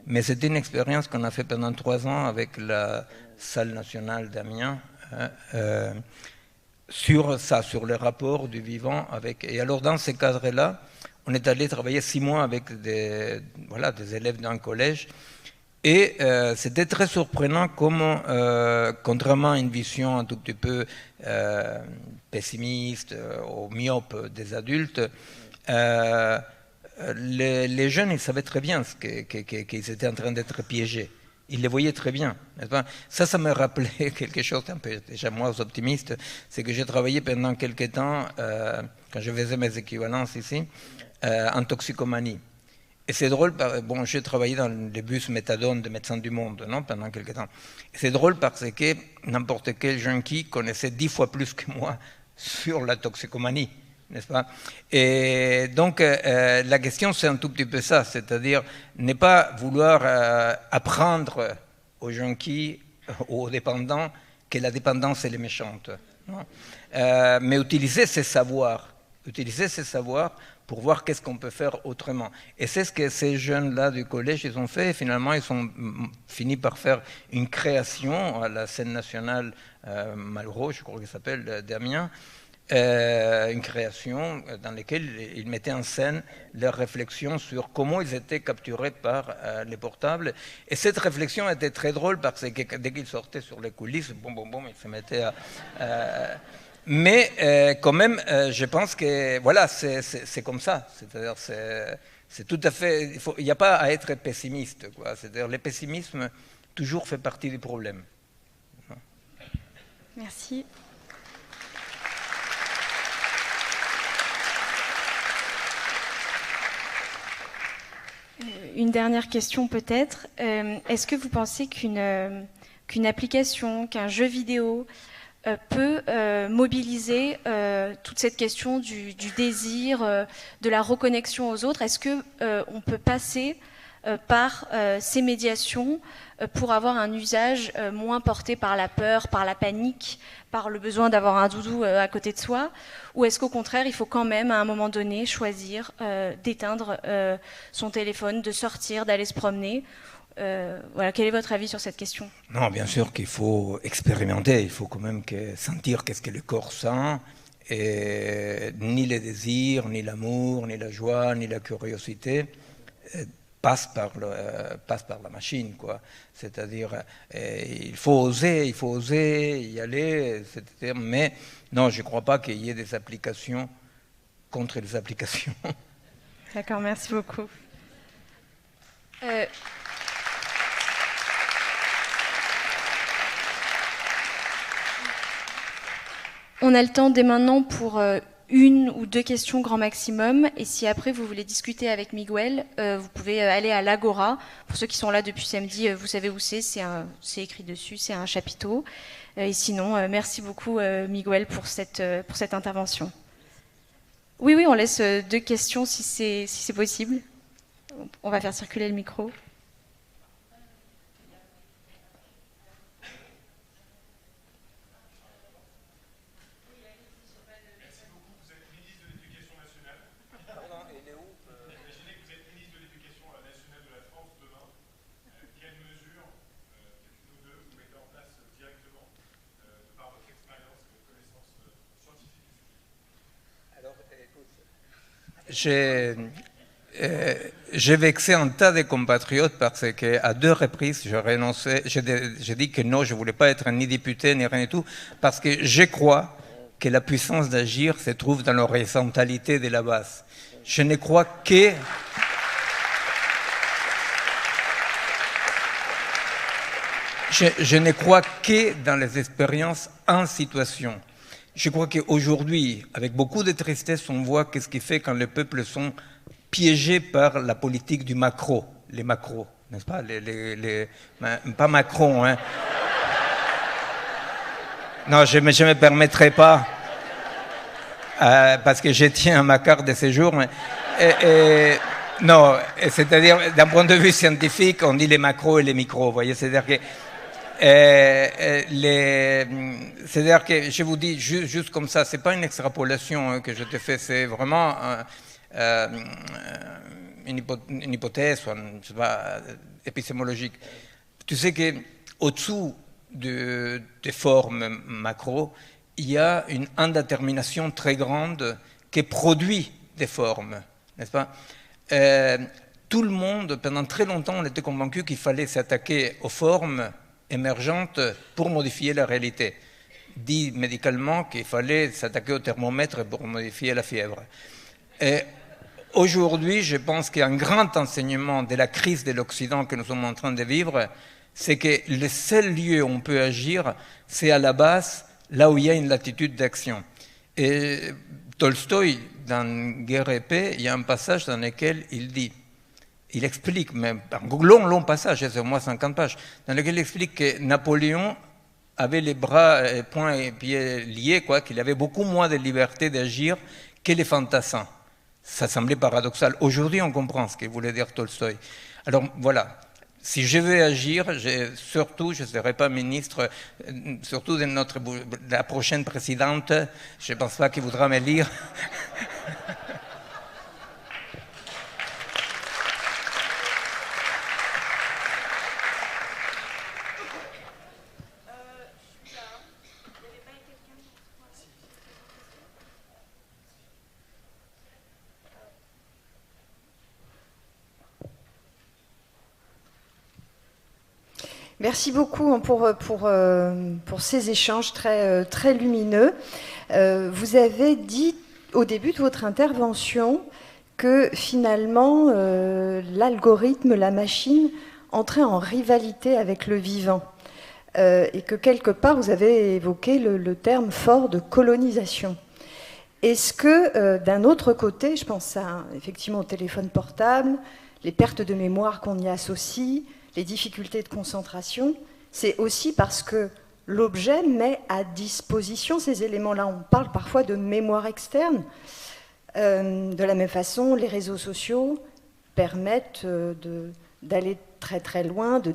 Mais c'était une expérience qu'on a fait pendant 3 ans avec la salle nationale d'Amiens, sur ça, sur le rapport du vivant avec... Et alors dans ces cadres-là, on est allé travailler 6 mois avec des élèves d'un collège. Et c'était très surprenant comment, contrairement à une vision un tout petit peu pessimiste ou myope des adultes, les jeunes, ils savaient très bien qu'ils étaient en train d'être piégés. Ils les voyaient très bien. Ça me rappelait quelque chose d'un peu déjà moins optimiste, c'est que j'ai travaillé pendant quelques temps, quand je faisais mes équivalences ici, en toxicomanie. Et c'est drôle, j'ai travaillé dans les bus méthadone de Médecins du Monde, non, pendant quelques temps. Et c'est drôle parce que n'importe quel junkie connaissait 10 fois plus que moi sur la toxicomanie, n'est-ce pas? Et donc, la question, c'est un tout petit peu ça, c'est-à-dire ne pas vouloir apprendre aux junkies, aux dépendants, que la dépendance, elle est méchante, non, mais utiliser ces savoirs pour voir qu'est-ce qu'on peut faire autrement. Et c'est ce que ces jeunes-là du collège, ils ont fait. Et finalement, ils ont fini par faire une création à la scène nationale Malraux, je crois qu'il s'appelle, d'Amiens, une création dans laquelle ils mettaient en scène leurs réflexions sur comment ils étaient capturés par les portables. Et cette réflexion était très drôle parce que dès qu'ils sortaient sur les coulisses, ils se mettaient à... Mais quand même, je pense que voilà, c'est comme ça. C'est-à-dire, c'est tout à fait. Il n'y a pas à être pessimiste, quoi. C'est-à-dire, le pessimisme toujours fait partie du problème. Merci. Une dernière question peut-être. Est-ce que vous pensez qu'une application, qu'un jeu vidéo peut mobiliser toute cette question du désir, de la reconnexion aux autres? Est-ce qu'on peut passer par ces médiations pour avoir un usage moins porté par la peur, par la panique, par le besoin d'avoir un doudou à côté de soi? Ou est-ce qu'au contraire, il faut quand même, à un moment donné, choisir d'éteindre son téléphone, de sortir, d'aller se promener? Voilà, quel est votre avis sur cette question? Non, bien sûr qu'il faut expérimenter, il faut quand même sentir qu'est-ce que le corps sent, et ni le désir, ni l'amour, ni la joie, ni la curiosité passe par la machine, quoi. C'est-à-dire, il faut oser y aller, mais non, je ne crois pas qu'il y ait des applications contre les applications. D'accord, merci beaucoup. On a le temps dès maintenant pour 1 ou 2 questions grand maximum. Et si après vous voulez discuter avec Miguel, vous pouvez aller à l'Agora. Pour ceux qui sont là depuis samedi, vous savez où c'est écrit dessus, c'est un chapiteau. Et sinon, merci beaucoup Miguel pour cette intervention. Oui, on laisse 2 questions si c'est possible. On va faire circuler le micro. j'ai vexé un tas de compatriotes parce qu'à 2 reprises, j'ai renoncé, j'ai dit que non, je ne voulais pas être ni député, ni rien du tout, parce que je crois que la puissance d'agir se trouve dans l'horizontalité de la base. Je ne crois que... Je ne crois que dans les expériences en situation. Je crois qu'aujourd'hui, avec beaucoup de tristesse, on voit qu'est-ce qui fait quand les peuples sont piégés par la politique du macro, les macros, n'est-ce pas pas Macron, hein. Non, je ne me permettrai pas, parce que je tiens à ma carte de séjour. Non, c'est-à-dire, d'un point de vue scientifique, on dit les macros et les micros, vous voyez, c'est-à-dire que c'est-à-dire que je vous dis juste comme ça, c'est pas une extrapolation que je te fais, c'est vraiment une hypothèse, je sais pas, épistémologique. Tu sais qu'au-dessous des formes macro, il y a une indétermination très grande qui produit des formes, n'est-ce pas? Tout le monde, pendant très longtemps, on était convaincu qu'il fallait s'attaquer aux formes émergentes pour modifier la réalité. Dit médicalement qu'il fallait s'attaquer au thermomètre pour modifier la fièvre. Et aujourd'hui, je pense qu'un grand enseignement de la crise de l'Occident que nous sommes en train de vivre, c'est que le seul lieu où on peut agir, c'est à la base, là où il y a une latitude d'action. Et Tolstoï, dans Guerre et Paix, il y a un passage dans lequel il dit, il explique, même un long passage, c'est au moins 50 pages, dans lequel il explique que Napoléon avait les bras, poings et pieds liés, quoi, qu'il avait beaucoup moins de liberté d'agir que les fantassins. Ça semblait paradoxal. Aujourd'hui, on comprend ce que voulait dire Tolstoï. Alors voilà, si je veux agir, surtout, je ne serai pas ministre, surtout de la prochaine présidente, je ne pense pas qu'il voudra me lire. Merci beaucoup pour ces échanges très lumineux. Vous avez dit au début de votre intervention que finalement l'algorithme, la machine entrait en rivalité avec le vivant et que quelque part vous avez évoqué le terme fort de colonisation. Est-ce que d'un autre côté, je pense effectivement au téléphone portable, les pertes de mémoire qu'on y associe, les difficultés de concentration, c'est aussi parce que l'objet met à disposition ces éléments-là. On parle parfois de mémoire externe. De la même façon, les réseaux sociaux permettent d'aller très très loin, de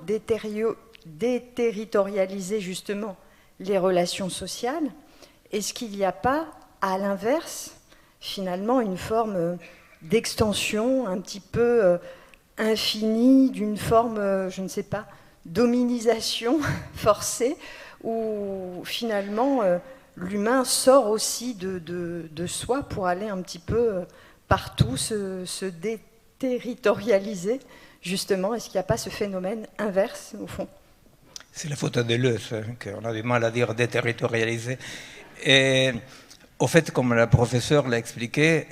déterritorialiser justement les relations sociales. Est-ce qu'il n'y a pas, à l'inverse, finalement, une forme d'extension un petit peu infinie, d'une forme, je ne sais pas, d'hominisation forcée, où finalement l'humain sort aussi de soi pour aller un petit peu partout, se déterritorialiser, justement. Est-ce qu'il n'y a pas ce phénomène inverse, au fond? C'est la faute à Deleuze, qu'on a du mal à dire déterritorialiser. Et au fait, comme la professeure l'a expliqué,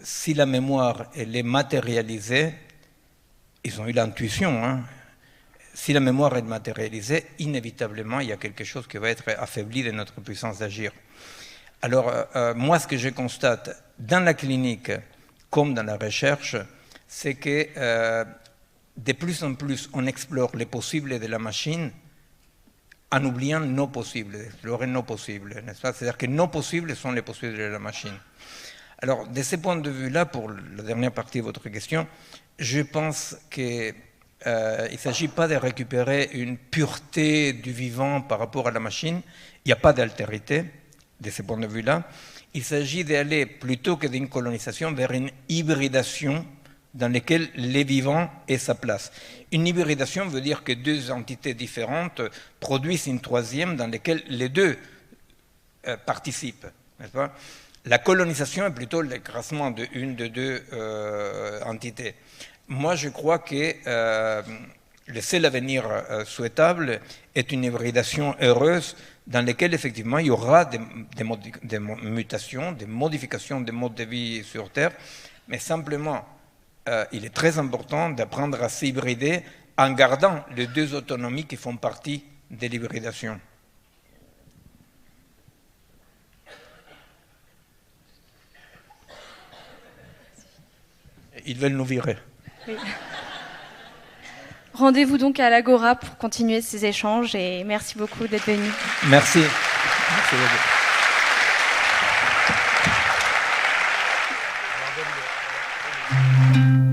si la mémoire elle est matérialisée, ils ont eu l'intuition, hein. Si la mémoire est matérialisée, inévitablement, il y a quelque chose qui va être affaibli de notre puissance d'agir. Alors, moi, ce que je constate dans la clinique comme dans la recherche, c'est que de plus en plus, on explore les possibles de la machine en oubliant nos possibles, explorer nos possibles, n'est-ce pas? C'est-à-dire que nos possibles sont les possibles de la machine. Alors, de ce point de vue-là, pour la dernière partie de votre question, je pense qu'il ne s'agit pas de récupérer une pureté du vivant par rapport à la machine. Il n'y a pas d'altérité de ce point de vue-là. Il s'agit d'aller, plutôt que d'une colonisation, vers une hybridation dans laquelle les vivants aient sa place. Une hybridation veut dire que deux entités différentes produisent une troisième dans laquelle les deux participent, n'est-ce pas? La colonisation est plutôt l'écrasement de une de deux entités. Moi, je crois que le seul avenir souhaitable est une hybridation heureuse dans laquelle, effectivement, il y aura des mutations, des modifications des modes de vie sur Terre, mais simplement, il est très important d'apprendre à s'hybrider en gardant les deux autonomies qui font partie de l'hybridation. Ils veulent nous virer. Oui. Rendez-vous donc à l'Agora pour continuer ces échanges et merci beaucoup d'être venu. Merci. Merci beaucoup.